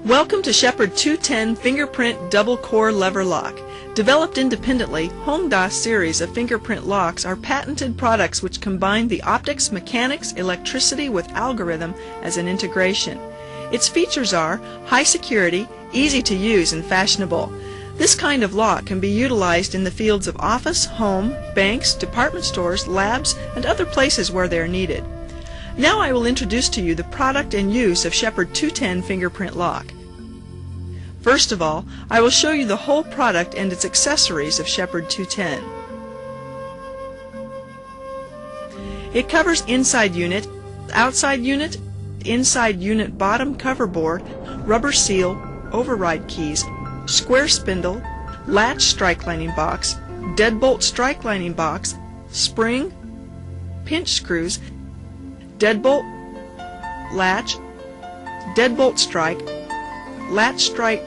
Welcome to Shepherd 210 Fingerprint Double Core Lever Lock. Developed independently, HomeDOS series of fingerprint locks are patented products which combine the optics, mechanics, electricity with algorithm as an integration. Its features are high security, easy to use, and fashionable. This kind of lock can be utilized in the fields of office, home, banks, department stores, labs, and other places where they are needed. Now I will introduce to you the product and use of Shepherd 210 Fingerprint Lock. First of all, I will show you the whole product and its accessories of Shepherd 210. It covers inside unit, outside unit, inside unit bottom cover board, rubber seal, override keys, square spindle, latch strike lining box, deadbolt strike lining box, spring, pinch screws, deadbolt, latch, deadbolt strike, latch strike,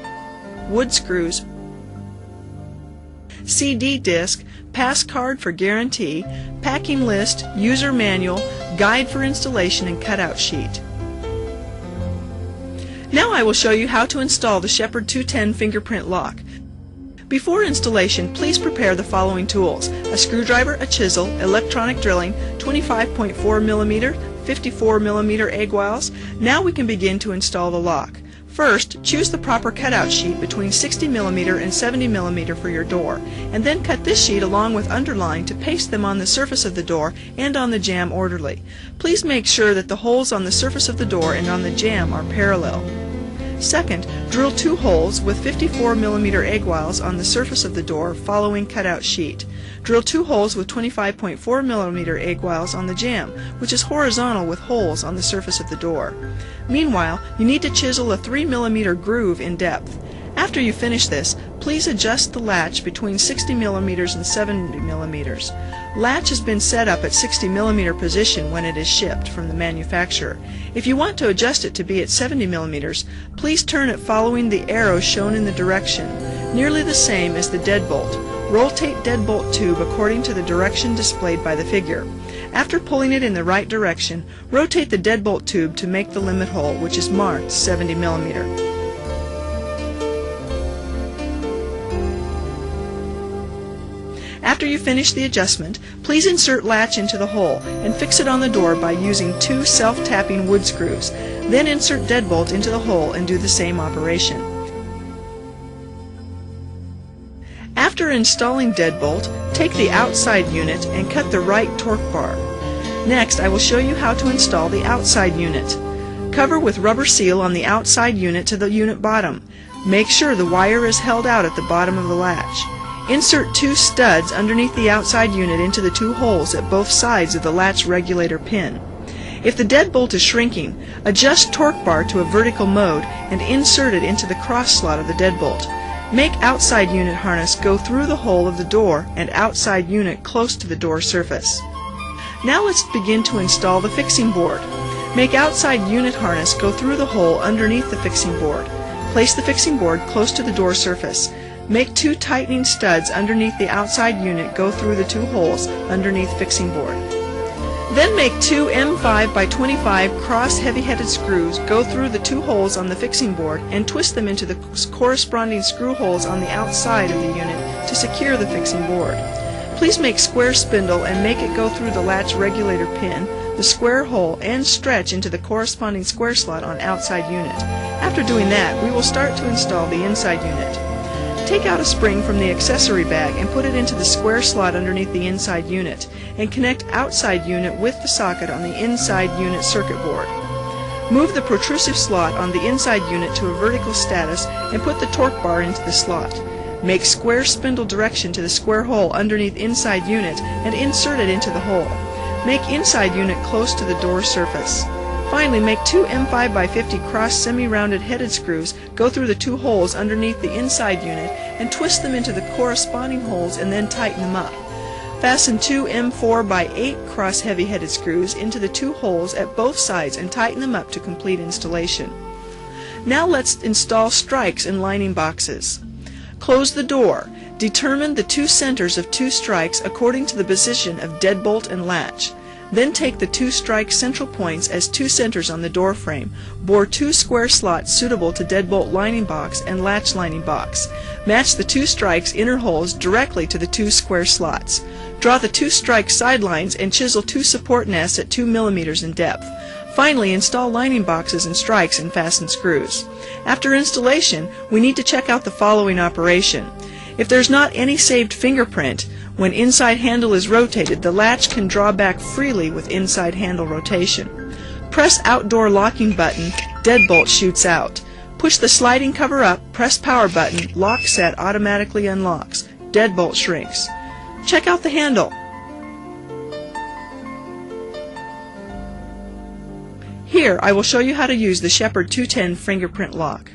wood screws, CD disc, pass card for guarantee, packing list, user manual, guide for installation, and cutout sheet. Now I will show you how to install the Shepherd 210 Fingerprint Lock. Before installation, please prepare the following tools: a screwdriver, a chisel, electronic drilling, 25.4mm, 54mm egg wiles. Now we can begin to install the lock. First, choose the proper cutout sheet between 60mm and 70mm for your door, and then cut this sheet along with underline to paste them on the surface of the door and on the jamb orderly. Please make sure that the holes on the surface of the door and on the jamb are parallel. Second, drill 2 holes with 54mm egg wiles on the surface of the door following cutout sheet. Drill 2 holes with 25.4mm egg wiles on the jamb, which is horizontal with holes on the surface of the door. Meanwhile, you need to chisel a 3mm groove in depth. After you finish this, please adjust the latch between 60mm and 70mm. Latch has been set up at 60mm position when it is shipped from the manufacturer. If you want to adjust it to be at 70mm, please turn it following the arrow shown in the direction, nearly the same as the deadbolt. Rotate deadbolt tube according to the direction displayed by the figure. After pulling it in the right direction, rotate the deadbolt tube to make the limit hole, which is marked 70mm. After you finish the adjustment, please insert latch into the hole and fix it on the door by using 2 self-tapping wood screws. Then insert deadbolt into the hole and do the same operation. After installing deadbolt, take the outside unit and cut the right torque bar. Next, I will show you how to install the outside unit. Cover with rubber seal on the outside unit to the unit bottom. Make sure the wire is held out at the bottom of the latch. Insert 2 studs underneath the outside unit into the 2 holes at both sides of the latch regulator pin. If the deadbolt is shrinking, adjust torque bar to a vertical mode and insert it into the cross slot of the deadbolt. Make outside unit harness go through the hole of the door and outside unit close to the door surface. Now let's begin to install the fixing board. Make outside unit harness go through the hole underneath the fixing board. Place the fixing board close to the door surface. Make 2 tightening studs underneath the outside unit go through the 2 holes underneath fixing board. Then make 2 M5 by 25 cross heavy-headed screws go through the 2 holes on the fixing board and twist them into the corresponding screw holes on the outside of the unit to secure the fixing board. Please make square spindle and make it go through the latch regulator pin, the square hole, and stretch into the corresponding square slot on outside unit. After doing that, we will start to install the inside unit. Take out a spring from the accessory bag and put it into the square slot underneath the inside unit, and connect outside unit with the socket on the inside unit circuit board. Move the protrusive slot on the inside unit to a vertical status and put the torque bar into the slot. Make square spindle direction to the square hole underneath inside unit and insert it into the hole. Make inside unit close to the door surface. Finally, make 2 M5 by 50 cross semi-rounded headed screws go through the 2 holes underneath the inside unit and twist them into the corresponding holes and then tighten them up. Fasten 2 M4 by 8 cross heavy-headed screws into the 2 holes at both sides and tighten them up to complete installation. Now let's install strikes and lining boxes. Close the door. Determine the 2 centers of 2 strikes according to the position of deadbolt and latch. Then take the 2 strike central points as 2 centers on the door frame. Bore 2 square slots suitable to deadbolt lining box and latch lining box. Match the 2 strikes inner holes directly to the 2 square slots. Draw the 2 strike sidelines and chisel 2 support nests at 2 millimeters in depth. Finally, install lining boxes and strikes and fasten screws. After installation, we need to check out the following operation. If there's not any saved fingerprint, when inside handle is rotated, the latch can draw back freely with inside handle rotation. Press outdoor locking button, deadbolt shoots out. Push the sliding cover up, press power button, lock set automatically unlocks. Deadbolt shrinks. Check out the handle. Here, I will show you how to use the Shepherd 210 fingerprint lock.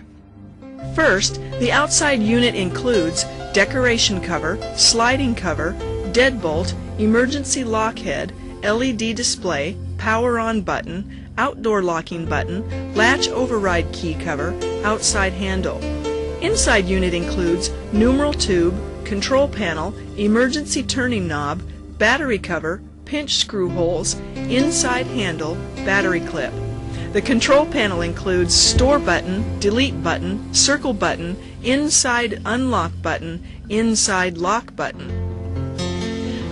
First, the outside unit includes decoration cover, sliding cover, deadbolt, emergency lock head, LED display, power on button, outdoor locking button, latch override key cover, outside handle. Inside unit includes numeral tube, control panel, emergency turning knob, battery cover, pinch screw holes, inside handle, battery clip. The control panel includes store button, delete button, circle button, inside unlock button, inside lock button.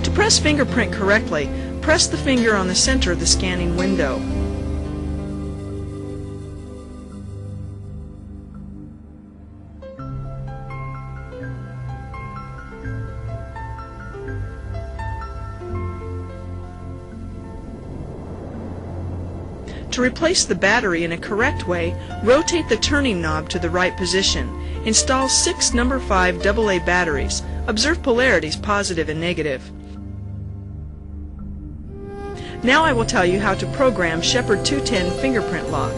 To press fingerprint correctly, press the finger on the center of the scanning window. To replace the battery in a correct way, rotate the turning knob to the right position. Install 6 number 5 AA batteries. Observe polarities positive and negative. Now I will tell you how to program Shepherd 210 fingerprint lock.